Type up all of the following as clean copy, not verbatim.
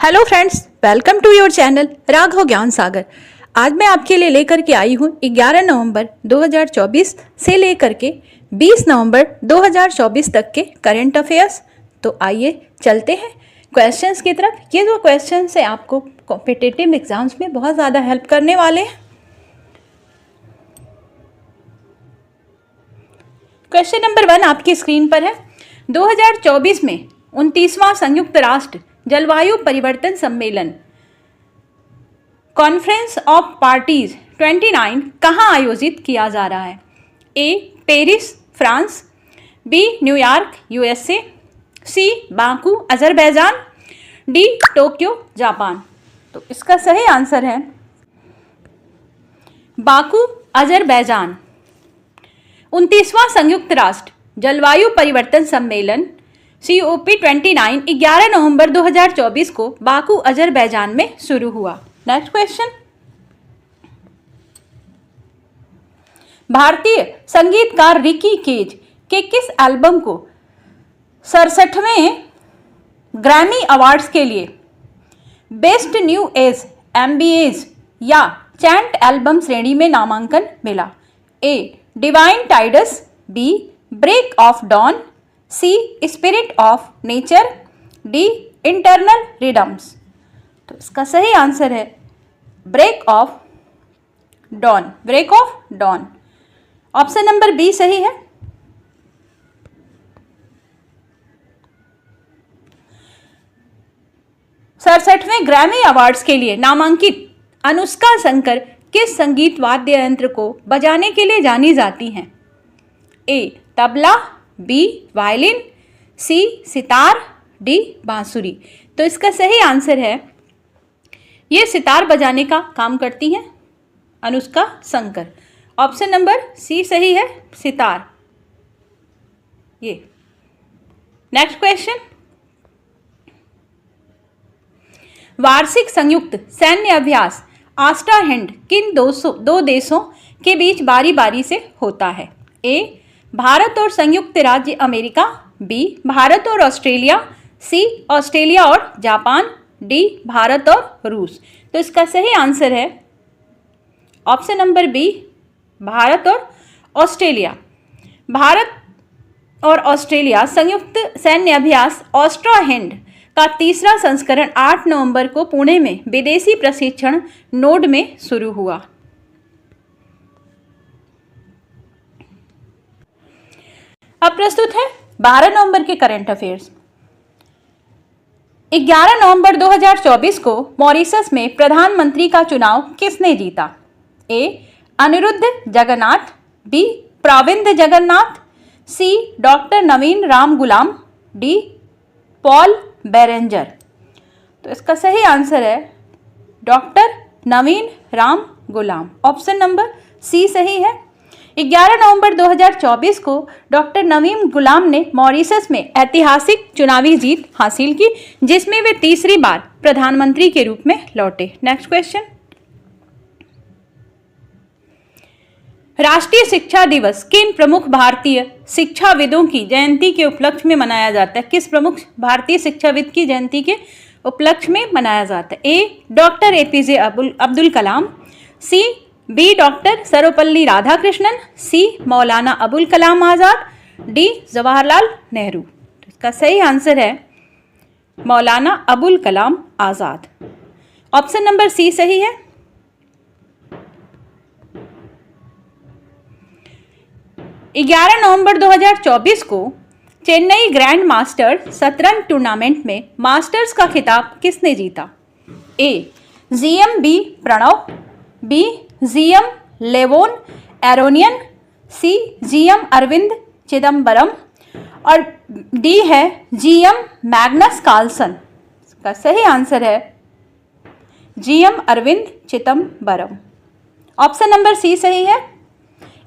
Hello friends, welcome to your channel Raghav Gyan Sagar. आज मैं आपके लिए लेकर के आई हूँ 11 नवंबर 2024 से लेकर के 20 नवंबर 2024 तक के करंट अफेयर्स। तो आइए चलते हैं क्वेश्चंस की तरफ। ये जो क्वेश्चंस है आपको कॉम्पिटिटिव एग्जाम्स में बहुत ज़्यादा हेल्प करने वाले हैं। क्वेश्चन नंबर 1 आपकी स्क्रीन पर है। 2024 में 29वां संयुक्त राष्ट्र जलवायु परिवर्तन सम्मेलन कॉन्फ्रेंस ऑफ पार्टीज 29 कहाँ आयोजित किया जा रहा है? A Paris France, B New York USA, C Baku Azerbaijan, D Tokyo Japan. तो इसका सही आंसर है बाकू अजरबैजान। 29वां संयुक्त राष्ट्र जलवायु परिवर्तन सम्मेलन COP29 11 नवंबर 2024 को बाकू अजरबैजान में शुरू हुआ। नेक्स्ट क्वेश्चन, भारतीय संगीतकार रिकी केज के किस एल्बम को 67वें ग्रैमी अवार्ड्स के लिए बेस्ट न्यू एज, एम्बिएज या चैंट एल्बम श्रेणी में नामांकन मिला? A Divine Tides, B Break of Dawn, C Spirit of Nature, D Internal Rhythms. तो इसका सही आंसर है Break of Dawn. Break of Dawn option number B सही है। सड़सठवें ग्रैमी अवार्ड्स के लिए नामांकित अनुष्का शंकर किस संगीत वाद्य यंत्र को बजाने के लिए जानी जाती हैं? ए तबला, बी वायलिन, सी सितार, डी बांसुरी। तो इसका सही आंसर है ये सितार बजाने का काम करती हैं Anushka Shankar. Option number C सही है, सितार। ये नेक्स्ट क्वेश्चन, वार्षिक संयुक्त सैन्य अभ्यास आस्ट्राहैंड किन दो देशों के बीच बारी बारी से होता है? ए भारत और संयुक्त राज्य अमेरिका, बी भारत और ऑस्ट्रेलिया, सी ऑस्ट्रेलिया और जापान, डी भारत और रूस। तो इसका सही आंसर है ऑप्शन नंबर बी, भारत और ऑस्ट्रेलिया। भारत और ऑस्ट्रेलिया संयुक्त सैन्य अभ्यास ऑस्ट्राहैंड का तीसरा संस्करण 8 नवंबर को पुणे में विदेशी प्रशिक्षण नोड में शुरू हुआ। अब प्रस्तुत है 12 नवंबर के करंट अफेयर्स। 11 नवंबर 2024 को मॉरिशस में प्रधानमंत्री का चुनाव किसने जीता? ए अनिरुद्ध जगन्नाथ, बी प्रविंद जगन्नाथ, सी डॉक्टर नवीन राम गुलाम, डी पॉल बेरेंजर। तो इसका सही आंसर है डॉक्टर नवीन राम गुलाम। ऑप्शन नंबर सी सही है। 11 नवंबर 2024 को डॉक्टर नवीन गुलाम ने मॉरिशस में ऐतिहासिक चुनावी जीत हासिल की, जिसमें वे तीसरी बार प्रधानमंत्री के रूप में लौटे। नेक्स्ट क्वेश्चन, राष्ट्रीय शिक्षा दिवस किन प्रमुख भारतीय शिक्षाविदों की जयंती के उपलक्ष्य में मनाया जाता है? किस प्रमुख भारतीय शिक्षाविद की जयंती के उपलक्ष्य में मनाया जाता है? A doctor APJ Abdul Kalam, C B doctor Sarvepalli Radhakrishnan, C Maulana Abul Kalam Azad, D Jawaharlal Nehru. इसका सही आंसर है Maulana Abul Kalam Azad. Option number C सही है। ग्यारह नवंबर 2024 को चेन्नई ग्रैंड मास्टर्स शतरंज टूर्नामेंट में मास्टर्स का खिताब किसने जीता? A GM Pranav, B GM Levon Aronian, C GM Arvind Chithambaram और डी है GM मैग्नस कार्लसन। इसका सही आंसर है GM Arvind Chidambaram. Option number C सही है।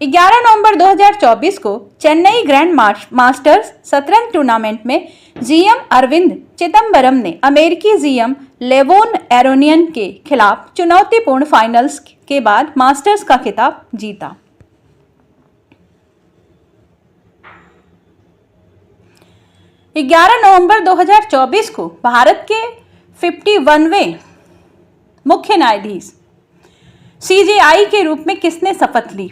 11 नवंबर 2024 को चेन्नई ग्रैंड मास्टर्स शतरंज टूर्नामेंट में GM अरविंद चिदम्बरम ने अमेरिकी GM लेवोन एरोनियन के खिलाफ चुनौतीपूर्ण फाइनल्स के बाद मास्टर्स का खिताब जीता। 11 नवंबर 2024 को भारत के 51वें मुख्य न्यायाधीश सीजेआई के रूप में किसने शपथ ली?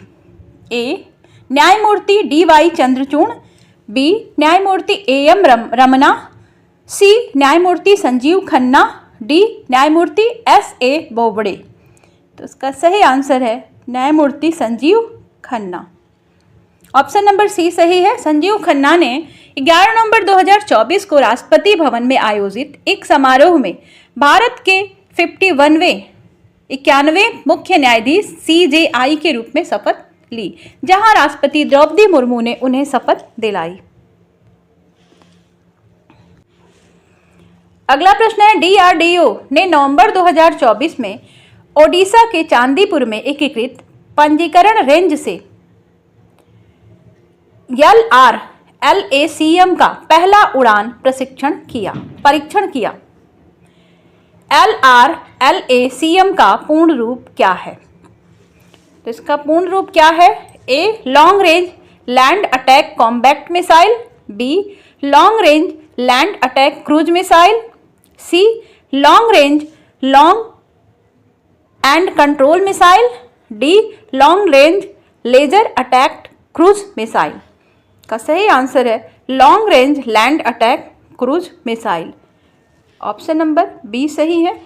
ए. न्यायमूर्ति DY चंद्रचूड़, बी. न्यायमूर्ति AM रमना, सी. न्यायमूर्ति संजीव खन्ना, डी. न्यायमूर्ति SA बोबड़े। तो इसका सही आंसर है न्यायमूर्ति Sanjiv Khanna. Option number C सही है। संजीव खन्ना ने 11 नवंबर 2024 को राष्ट्रपति भवन में आयोजित एक समारोह में भारत के 91वें मुख्य न्यायाधीश CJI के रूप में शपथ ली, जहां राष्ट्रपति द्रौपदी मुर्मू ने उन्हें शपथ दिलाई। अगला प्रश्न है, DRDO ने नवंबर 2024 में ओडिशा के चांदीपुर में एकीकृत पंजीकरण रेंज से LRLACM का पहला उड़ान परीक्षण किया। LRLACM का पूर्ण रूप क्या है? तो इसका पूर्ण रूप क्या है? A. Long range land attack combat missile, B. Long range land attack cruise missile, C. Long range long and control missile, D. Long range laser attack cruise missile. का सही आंसर है long range land attack cruise missile. Option number B सही है।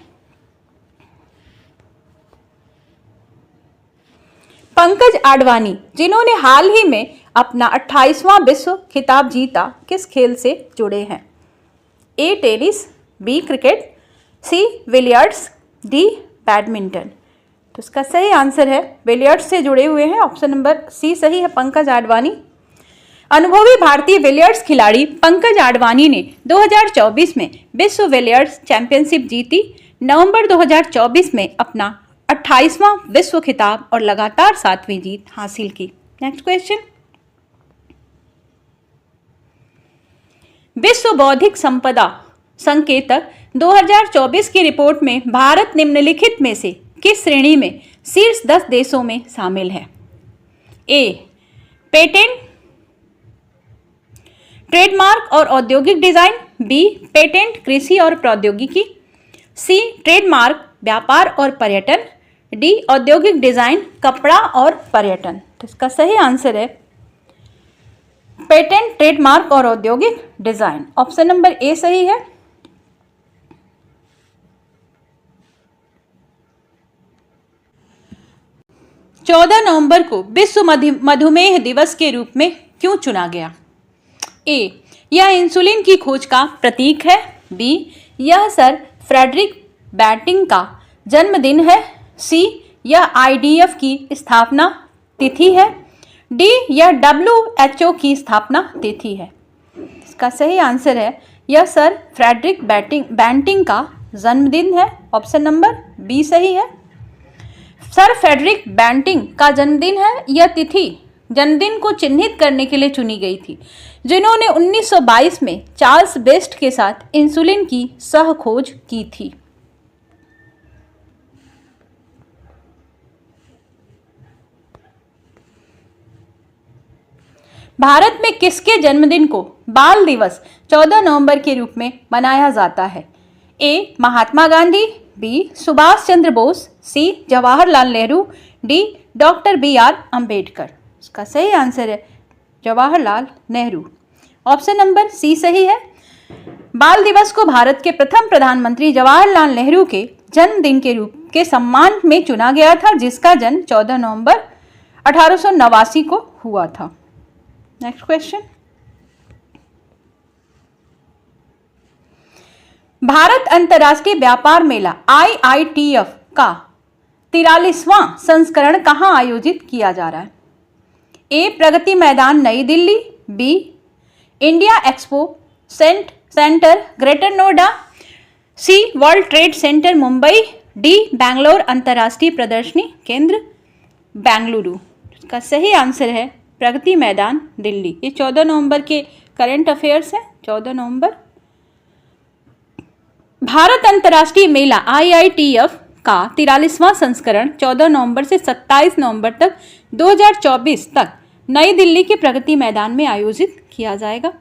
पंकज आडवाणी, जिन्होंने हाल ही में अपना 28वां विश्व खिताब जीता, किस खेल से जुड़े हैं? A. Tennis, B. Cricket, C. Billiards, D. Badminton. तो इसका सही आंसर है बिलियर्ड्स से जुड़े हुए हैं। ऑप्शन नंबर सी सही है, पंकज आडवाणी। अनुभवी भारतीय बिलियर्ड्स खिलाड़ी पंकज आडवाणी ने 2024 में विश्व बिलियर्ड्स चैंपियनशिप जीती। नवंबर 2024 में अपना 28वां विश्व खिताब और लगातार 7वीं जीत हासिल की। नेक्स्ट क्वेश्चन, विश्व बौद्धिक संपदा संकेतक 2024 की रिपोर्ट में भारत निम्नलिखित में से किस श्रेणी में शीर्ष 10 देशों में शामिल है? ए. पेटेंट ट्रेडमार्क और औद्योगिक डिजाइन, बी. पेटेंट कृषि और प्रौद्योगिकी, सी. ट्रेडमार्क व्यापार और पर्यटन, डी. औद्योगिक डिजाइन कपड़ा और पर्यटन। तो इसका सही आंसर है पेटेंट ट्रेडमार्क और औद्योगिक डिजाइन। ऑप्शन नंबर ए सही है। चौदह नवंबर को विश्व मधुमेह दिवस के रूप में क्यों चुना गया? ए. यह इंसुलिन की खोज का प्रतीक है, बी. यह सर फ्रेडरिक बैटिंग का जन्मदिन है, सी. यह IDF की स्थापना तिथि है, डी. यह WHO की स्थापना तिथि है। इसका सही आंसर है यह सर फ्रेडरिक बैटिंग का जन्मदिन है। ऑप्शन नंबर बी सही है। सर फ्रेडरिक बैंटिंग का जन्मदिन है। यह तिथि जन्मदिन को चिन्हित करने के लिए चुनी गई थी, जिन्होंने 1922 में चार्ल्स बेस्ट के साथ इंसुलिन की सह खोज की थी। भारत में किसके जन्मदिन को बाल दिवस 14 नवंबर के रूप में मनाया जाता है? A. Mahatma Gandhi, B. Subhash Chandra Bose, C. Jawaharlal Nehru, D. Doctor BR Ambedkar. इसका सही आंसर है Jawaharlal Nehru. Option number C सही है। बाल दिवस को भारत के प्रथम प्रधानमंत्री जवाहरलाल नेहरू के जन्मदिन के रूप के सम्मान में चुना गया था, जिसका जन्म 14 नवंबर 1889 को हुआ था। नेक्स्ट क्वेश्चन, भारत अंतर्राष्ट्रीय व्यापार मेला IITF का 43वां संस्करण कहां आयोजित किया जा रहा है? ए. प्रगति मैदान नई Delhi, B. India Expo Centre Greater Noida, C. World Trade Centre Mumbai, D. Bangalore अंतर्राष्ट्रीय प्रदर्शनी केंद्र बेंगलुरु। इसका सही आंसर है प्रगति मैदान दिल्ली। ये 14 नवंबर के करंट अफेयर्स है। 14 नवंबर भारत अंतर्राष्ट्रीय मेला IITF का 43वां संस्करण 14 नवंबर से 27 नवंबर तक 2024 तक नई दिल्ली के प्रगति मैदान में आयोजित किया जाएगा।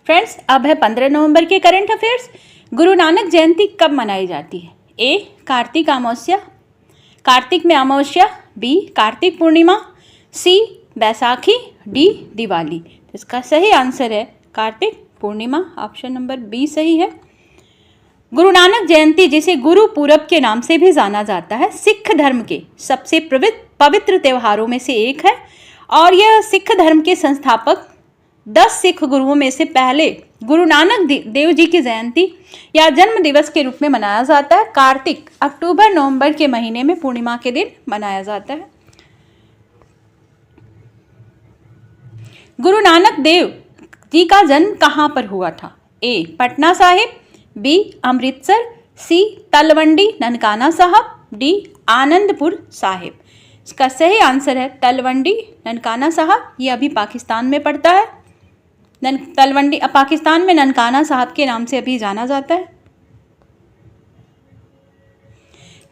फ्रेंड्स, अब है 15 नवंबर के करंट अफेयर्स। गुरु नानक जयंती कब मनाई जाती है? ए, कार्तिक अमावस्या, कार्तिक में अमावस्या, बी, कार्तिक पूर्णिमा, सी, बैसाखी, डी, दिवाली। इसका सही आंसर है Kartik Purnima. Option number B सही है। गुरु नानक जयंती, जिसे गुरु पूरब के नाम से भी जाना जाता है, सिख धर्म के सबसे पवित्र त्योहारों में से एक है और यह सिख धर्म के संस्थापक 10 सिख गुरुओं में से पहले गुरु नानक देव जी की जयंती या जन्म दिवस के रूप में मनाया जाता है। कार्तिक, अक्टूबर नवंबर के महीने में पूर्णिमा के दिन मनाया जाता है। गुरु नानक देव जी का जन्म कहाँ पर हुआ था? ए, पटना साहिब, बी, अमृतसर, सी, तलवंडी ननकाना साहब, डी, आनंदपुर साहिब। इसका सही आंसर है तलवंडी ननकाना साहब। ये अभी पाकिस्तान में पड़ता है। तलवंडी पाकिस्तान में ननकाना साहब के नाम से अभी जाना जाता है।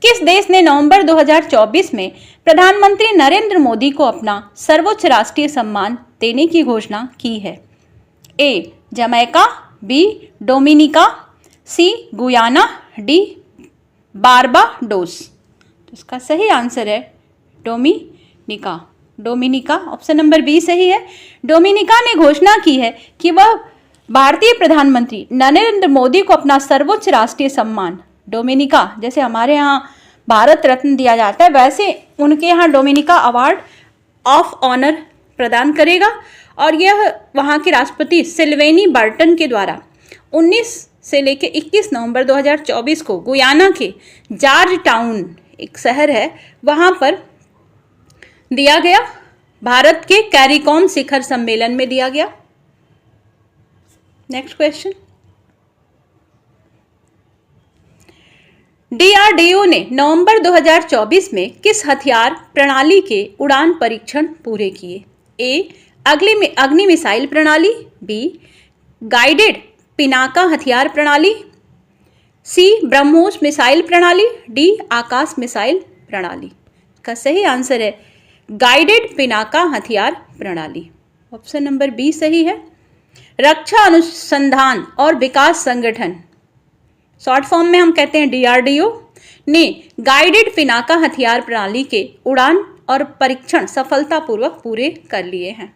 किस देश ने नवंबर 2024 में प्रधानमंत्री नरेंद्र मोदी को अपना सर्वोच्च राष्ट्रीय सम्मान देने की घोषणा की है? A, Jamaica, B, Dominica, C, Guyana, D, Barbados. तो इसका सही आंसर है Dominica. Dominica, option number B सही है। डोमिनिका ने घोषणा की है कि वह भारतीय प्रधानमंत्री नरेंद्र मोदी को अपना सर्वोच्च राष्ट्रीय सम्मान, डोमिनिका, जैसे हमारे यहाँ भारत रत्न दिया जाता है, वैसे उनके यहाँ डोमिनिका अवार्ड ऑफ ऑनर प्रदान करेगा और यह वहाँ के राष्ट्रपति सिल्वेनी बर्टन के द्वारा 19 से लेकर 21 नवंबर 2024 को गुयाना के जॉर्ज टाउन, एक शहर है, वहाँ पर दिया गया। भारत के कैरिकॉम शिखर सम्मेलन में दिया गया। Next question. डीआरडीओ ने नवंबर 2024 में किस हथियार प्रणाली के उड़ान परीक्षण पूरे किए? ए, अग्नि मिसाइल प्रणाली, बी, गाइडेड पिनाका हथियार प्रणाली, सी, ब्रह्मोस मिसाइल प्रणाली, डी, आकाश मिसाइल प्रणाली। का सही आंसर है गाइडेड पिनाका हथियार प्रणाली। ऑप्शन नंबर बी सही है। रक्षा अनुसंधान और विकास संगठन, शॉर्ट फॉर्म में हम कहते हैं डीआरडीओ, ने गाइडेड पिनाका हथियार प्रणाली के उड़ान और परीक्षण सफलतापूर्वक पूरे कर लिए हैं।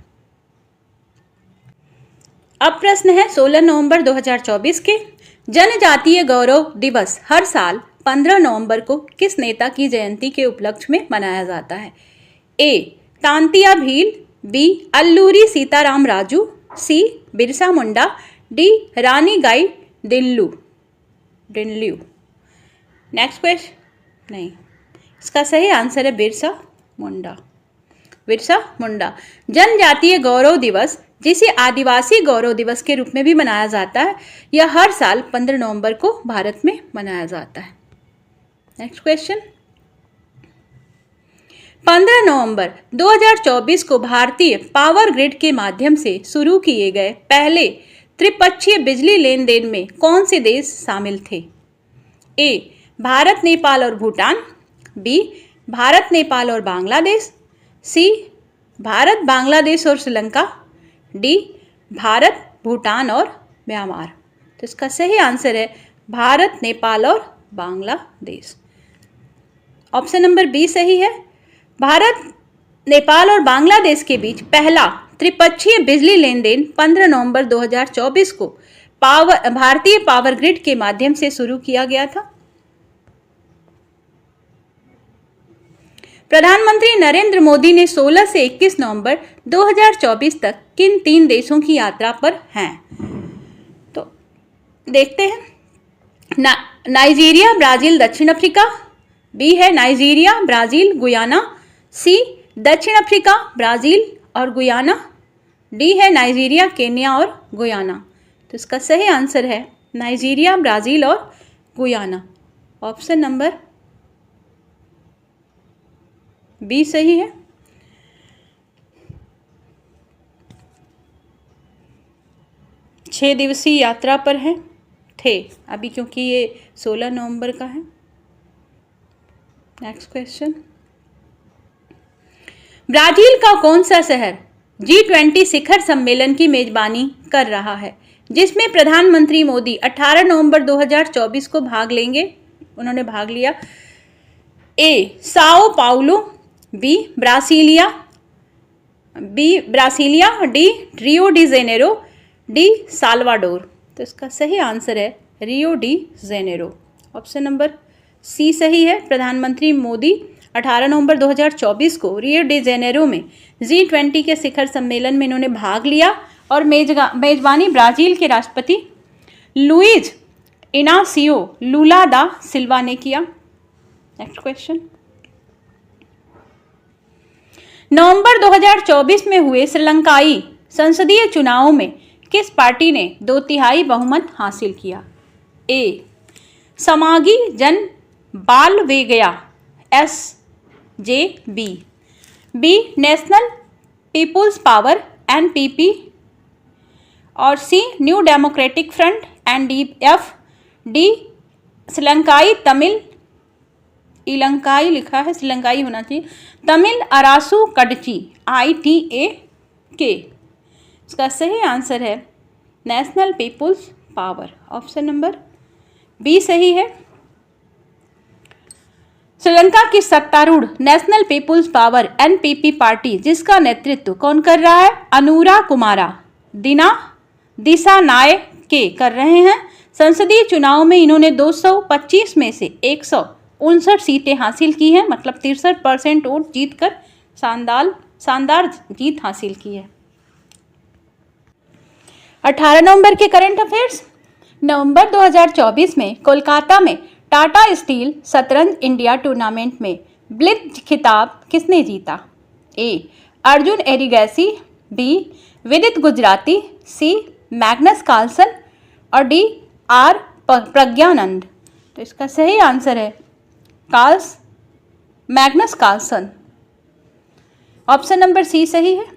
अब प्रश्न है 16 नवंबर 2024 के। जनजातीय गौरव दिवस हर साल 15 नवंबर को किस नेता की जयंती के उपलक्ष्य में मनाया जाता है? ए, तांतिया भील, बी, अल्लूरी सीताराम राजू, सी, बिरसा मुंडा, डी, रानी गाई दिल्लू। Next question. नहीं, इसका सही आंसर है बिरसा मुंडा। बिरसा मुंडा। जनजातीय गौरव दिवस, जिसे आदिवासी गौरव दिवस के रूप में भी मनाया जाता है, यह हर साल 15 नवंबर को भारत में मनाया जाता है। Next question. 15 नवंबर 2024 को भारतीय पावर ग्रिड के माध्यम से शुरू किए गए पहले त्रिपक्षीय बिजली लेन देन में कौन से देश शामिल थे? ए, भारत, नेपाल और भूटान, बी, भारत, नेपाल और बांग्लादेश, सी, भारत, बांग्लादेश और श्रीलंका, डी, भारत, भूटान और म्यांमार। तो इसका सही आंसर है भारत, नेपाल और बांग्लादेश। ऑप्शन नंबर बी सही है। भारत, नेपाल और बांग्लादेश के बीच पहला त्रिपक्षीय बिजली लेन देन 15 नवंबर 2024 को भारतीय पावर ग्रिड के माध्यम से शुरू किया गया था। प्रधानमंत्री नरेंद्र मोदी ने 16 से 21 नवंबर 2024 तक किन 3 देशों की यात्रा पर हैं? तो देखते हैं। नाइजीरिया, ब्राजील, दक्षिण अफ्रीका, बी है नाइजीरिया, ब्राजील, गुयाना, सी, दक्षिण अफ्रीका, ब्राजील और गुयाना, डी है नाइजीरिया, केन्या और गुयाना। तो इसका सही आंसर है नाइजीरिया, ब्राजील और गुयाना। ऑप्शन नंबर बी सही है। छह दिवसीय यात्रा पर थे अभी, क्योंकि ये 16 नवंबर का है। Next question. ब्राजील का कौन सा शहर G20 शिखर सम्मेलन की मेजबानी कर रहा है, जिसमें प्रधानमंत्री मोदी 18 नवंबर 2024 को भाग लेंगे। उन्होंने भाग लिया। A Sao Paulo, B Brasilia, D Rio de Janeiro, D Salvador. तो इसका सही आंसर है Rio de Janeiro. Option number C सही है। प्रधानमंत्री मोदी 18 नवंबर 2024 को रियो डी जेनेरो में G20 के शिखर सम्मेलन में इन्होंने भाग लिया और मेजबानी ब्राजील के राष्ट्रपति लुइज इनासियो लूला दा सिल्वा ने किया। Next question. नवंबर 2024 में हुए श्रीलंकाई संसदीय चुनावों में किस पार्टी ने 2/3 बहुमत हासिल किया? A Samagi Jana Balawegaya SJB, B national people's power NPP, और C new democratic front NDF, D श्रीलंकाई तमिल, इलंकाई लिखा है, श्रीलंकाई होना चाहिए, तमिल अरासू कड़ची ITAK। इसका सही आंसर है National people's Power. Option number B सही है। श्रीलंका की सत्तारूढ़ National people's power NPP party, जिसका नेतृत्व कौन कर रहा है? अनुरा कुमारा दिसानायके कर रहे हैं। संसदीय चुनाव में इन्होंने 225 में से 159 सीटें हासिल की हैं, मतलब 63% वोट जीतकर शानदार जीत हासिल की है। 18 नवंबर के करंट अफेयर्स। नवंबर 2024 में कोलकाता में टाटा स्टील शतरंज इंडिया टूर्नामेंट में ब्लिट्ज खिताब किसने जीता? A Arjun Erigaisi, B Vidit Gujrathi, C Magnus Carlsen, और डी आर प्रज्ञानंद। तो इसका सही आंसर है Magnus Carlsen. Option number C सही है।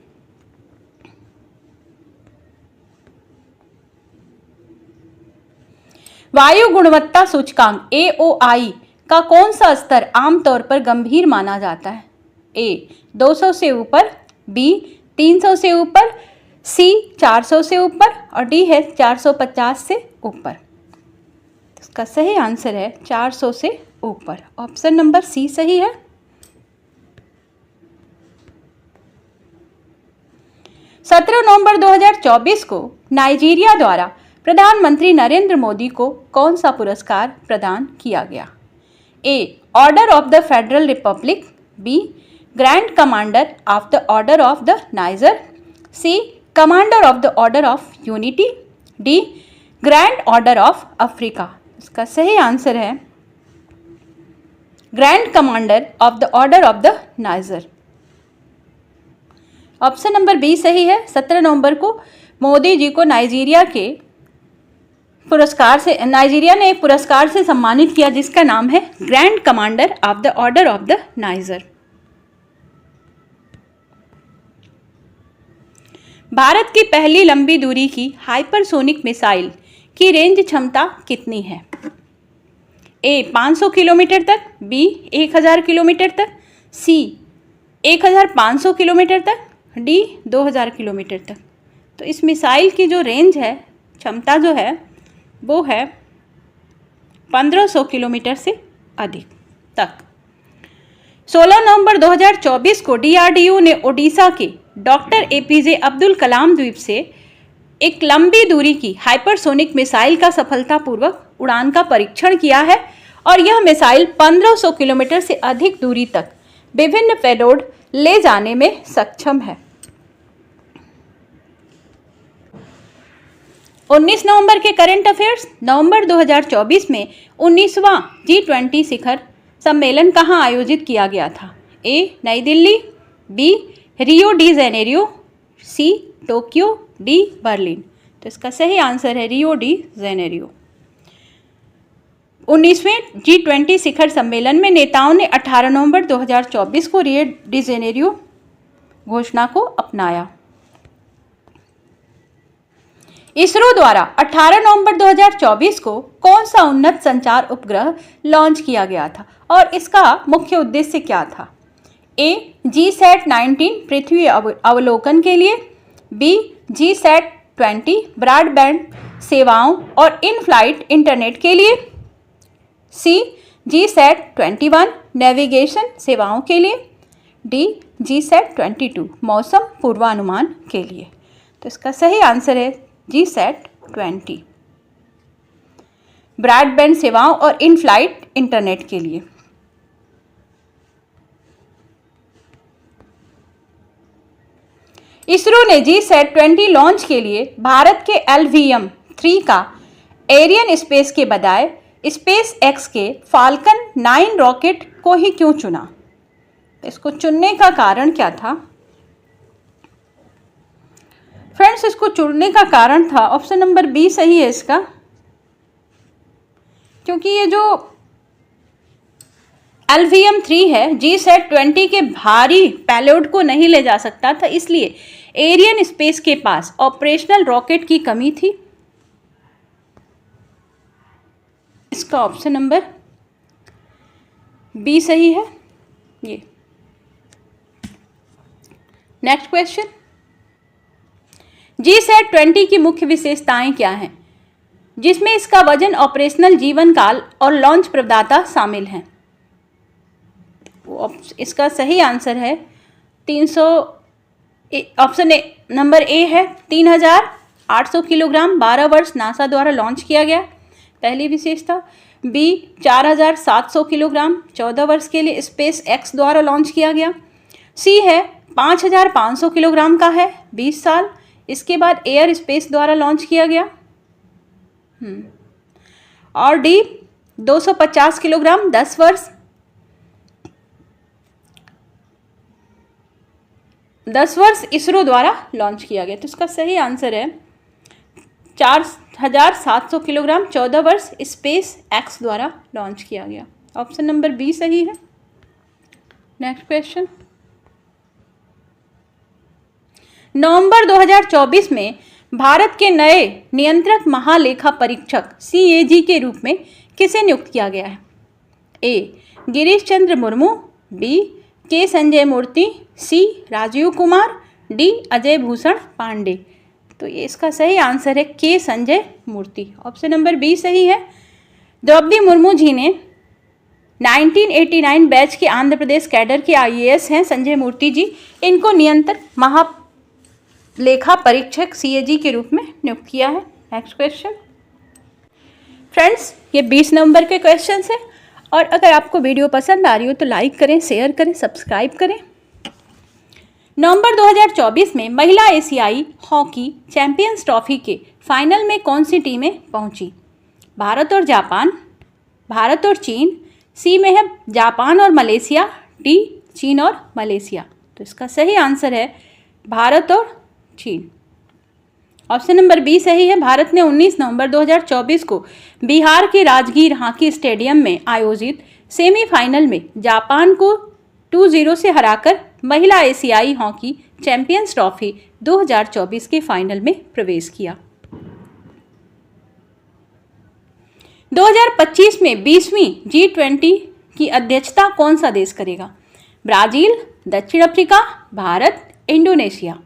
वायु गुणवत्ता सूचकांक AOI का कौन सा स्तर आमतौर पर गंभीर माना जाता है? ए 200 से ऊपर, बी 300 से ऊपर, सी 400 से ऊपर, और डी है 450 से ऊपर। इसका सही आंसर है 400 से ऊपर। ऑप्शन नंबर सी सही है। सत्रह नवंबर 2024 को नाइजीरिया द्वारा प्रधानमंत्री नरेंद्र मोदी को कौन सा पुरस्कार प्रदान किया गया? A Order of the Federal Republic, B Grand Commander of the Order of the Niger, C Commander of the Order of Unity, D Grand Order of Africa. इसका सही आंसर है Grand Commander of the Order of the Niger. Option number B सही है। 17 नवंबर को मोदी जी को Nigeria ने एक पुरस्कार से सम्मानित किया, जिसका नाम है Grand Commander of the Order of the niger. Bharat की पहली लंबी दूरी की हाइपरसोनिक मिसाइल की रेंज क्षमता कितनी है? ए 500 किलोमीटर तक, बी 1000 किलोमीटर तक, सी 1500 किलोमीटर तक, डी 2000 किलोमीटर तक। तो इस मिसाइल की जो रेंज है, क्षमता जो है, वो है 1500 किलोमीटर से अधिक तक। 16 नवंबर 2024 को DRDO ने ओडिशा के डॉक्टर APJ अब्दुल कलाम द्वीप से एक लंबी दूरी की हाइपरसोनिक मिसाइल का सफलतापूर्वक उड़ान का परीक्षण किया है, और यह मिसाइल 1500 किलोमीटर से अधिक दूरी तक विभिन्न पेलोड ले जाने में सक्षम है। 19 नवंबर के करंट अफेयर्स। नवंबर 2024 में 19वां G20 शिखर सम्मेलन कहाँ आयोजित किया गया था? A New Delhi, B Rio de Janeiro, C Tokyo, D Berlin. तो इसका सही आंसर है रियो डी जेनेरियो। 19वें G20 शिखर सम्मेलन में नेताओं ने 18 नवंबर 2024 को रियो डी जेनेरियो घोषणा को अपनाया। इसरो द्वारा 18 नवंबर 2024 को कौन सा उन्नत संचार उपग्रह लॉन्च किया गया था और इसका मुख्य उद्देश्य क्या था? ए GSAT-19 पृथ्वी अवलोकन के लिए, बी GSAT-20 ब्रॉडबैंड सेवाओं और इन फ्लाइट इंटरनेट के लिए, सी GSAT-21 नेविगेशन सेवाओं के लिए, डी GSAT-22 मौसम पूर्वानुमान के लिए। तो इसका सही आंसर है GSAT-20 ब्रॉडबैंड सेवाओं और इन फ्लाइट इंटरनेट के लिए। इसरो ने GSAT-20 लॉन्च के लिए भारत के LVM-3 का एरियन स्पेस के बजाय स्पेस एक्स के फाल्कन 9 रॉकेट को ही क्यों चुना? इसको चुनने का कारण क्या था? फ्रेंड्स, इसको चुनने का कारण था, ऑप्शन नंबर बी सही है इसका, क्योंकि ये जो LVM-3 है GSAT-20 के भारी पेलोड को नहीं ले जा सकता था, इसलिए एरियन स्पेस के पास ऑपरेशनल रॉकेट की कमी थी। इसका ऑप्शन नंबर बी सही है ये। नेक्स्ट क्वेश्चन, GSAT-20 की मुख्य विशेषताएं क्या हैं, जिसमें इसका वजन, ऑपरेशनल जीवन काल और लॉन्च प्रदाता शामिल हैं? इसका सही आंसर है 300, ऑप्शन नंबर ए है 3800 किलोग्राम, 12 वर्ष नासा द्वारा लॉन्च किया गया, पहली विशेषता। बी 4700 किलोग्राम, 14 वर्ष के लिए स्पेस एक्स द्वारा लॉन्च किया गया। सी है 5500 किलोग्राम का है, 20 साल, इसके बाद एयर स्पेस द्वारा लॉन्च किया गया। और डी 250 किलोग्राम, 10 वर्ष, 10 वर्ष इसरो द्वारा लॉन्च किया गया। तो इसका सही आंसर है 4700 किलोग्राम, 14 वर्ष, स्पेस एक्स द्वारा लॉन्च किया गया। ऑप्शन नंबर बी सही है। नेक्स्ट क्वेश्चन, नवंबर 2024 में भारत के नए नियंत्रक महालेखा परीक्षक CAG के रूप में किसे नियुक्त किया गया है? ए गिरीश चंद्र मुर्मू, बी के संजय मूर्ति, सी राजीव कुमार, डी अजय भूषण पांडे। तो ये इसका सही आंसर है के संजय मूर्ति, ऑप्शन नंबर बी सही है। द्रौपदी मुर्मू जी ने 1989 बैच के आंध्र प्रदेश कैडर के IAS हैं। संजय मूर्ति जी, इनको नियंत्रक महालेखा परीक्षक CAG के रूप में नियुक्त किया है। नेक्स्ट क्वेश्चन, फ्रेंड्स ये 20 नवंबर के क्वेश्चन है, और अगर आपको वीडियो पसंद आ रही हो तो लाइक करें, शेयर करें, सब्सक्राइब करें। नवंबर 2024 में महिला एशियाई हॉकी चैंपियंस ट्रॉफी के फाइनल में कौन सी टीमें पहुंची? भारत और जापान, भारत और चीन, सी में है जापान और मलेशिया, डी चीन और मलेशिया। तो इसका सही आंसर है भारत और चीन, ऑप्शन नंबर बी सही है। भारत ने 19 नवंबर 2024 को बिहार के राजगीर हॉकी स्टेडियम में आयोजित सेमीफाइनल में जापान को 2-0 से हराकर महिला एशियाई हॉकी चैंपियंस ट्रॉफी 2024 के फाइनल में प्रवेश किया। 2025 में 20वीं G20 की अध्यक्षता कौन सा देश करेगा? ब्राजील, दक्षिण अफ्रीका, भारत, इंडोनेशिया।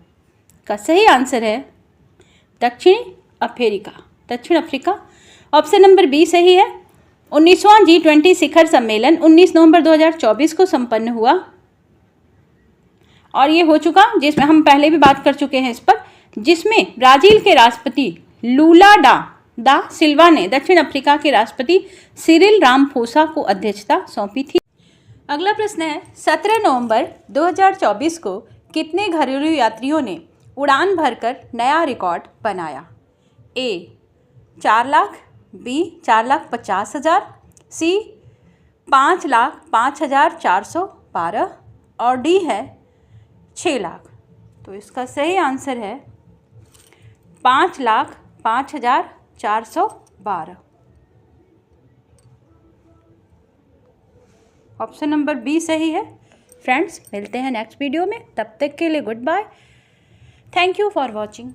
का सही आंसर है दक्षिण अफ्रीका, ऑप्शन नंबर बी सही है। 19वां G20 शिखर सम्मेलन 19 नवंबर 2024 को संपन्न हुआ, और ये हो चुका, जिसमें हम पहले भी बात कर चुके हैं इस पर, जिसमें ब्राजील के राष्ट्रपति लूला दा सिल्वा ने दक्षिण अफ्रीका के राष्ट्रपति सिरिल रामफोसा को अध्यक्षता सौंपी थी। अगला प्रश्न है, 17 नवंबर 2024 को कितने घरेलू यात्रियों ने उड़ान भरकर नया रिकॉर्ड बनाया? ए 4 लाख, बी 4,50,000, सी 5,05,412 और डी है 6 लाख। तो इसका सही आंसर है 5,05,412, ऑप्शन नंबर बी सही है। फ्रेंड्स, मिलते हैं नेक्स्ट वीडियो में, तब तक के लिए good bye. Thank you for watching.